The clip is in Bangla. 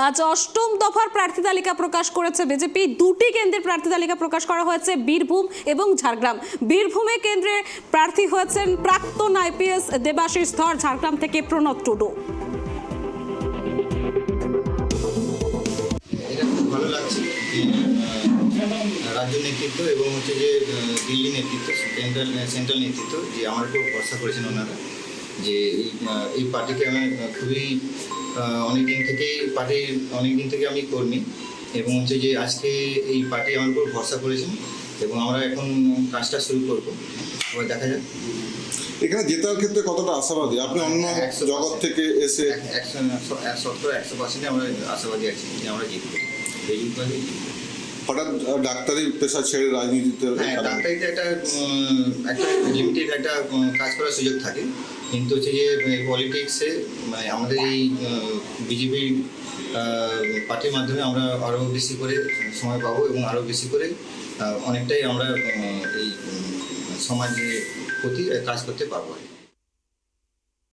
আজ অষ্টম দফার প্রার্থী তালিকা প্রকাশ করেছে বিজেপি। দুটি কেন্দ্রের প্রার্থী তালিকা প্রকাশ করা হয়েছে, বীরভূম এবং ঝাড়গ্রাম। বীরভূমে কেন্দ্রে প্রার্থী হয়েছেন প্রাক্তন আইপিএস দেবাশিস ধর, ঝাড়গ্রাম থেকে প্রণব টুডু। এটা খুব ভালো লাগছে রাজ্য নেতৃত্ব এবং হচ্ছে যে দিল্লি নেতৃত্ব, সেন্ট্রাল নেতৃত্ব যে আমার উপর ভরসা করেছেন ওনারা, যে এই পার্টিকে আমি খুবই অনেক দিন থেকে আমি কর্মী এবং হচ্ছে যে আজকে এই পার্টি আমার উপর ভরসা করেছেন এবং আমরা এখন কাজটা শুরু করবো। এবার দেখা যাক এখানে জেতার ক্ষেত্রে কতটা আশাবাদী আপনি? অন্য জগৎ থেকে এসে 100% আমরা আশাবাদী আছি যে আমরা জিতবো। হঠাৎ ডাক্তারি পেশা ছেড়ে রাজনীতিতে? হ্যাঁ, ডাক্তারিতে একটা লিমিটেড একটা কাজ করার সুযোগ থাকে, কিন্তু হচ্ছে যে পলিটিক্সে মানে আমাদের এই বিজেপি পার্টির মাধ্যমে আমরা আরও বেশি করে সময় পাবো এবং আরও বেশি করে অনেকটাই আমরা এই সমাজের প্রতি কাজ করতে পারবো।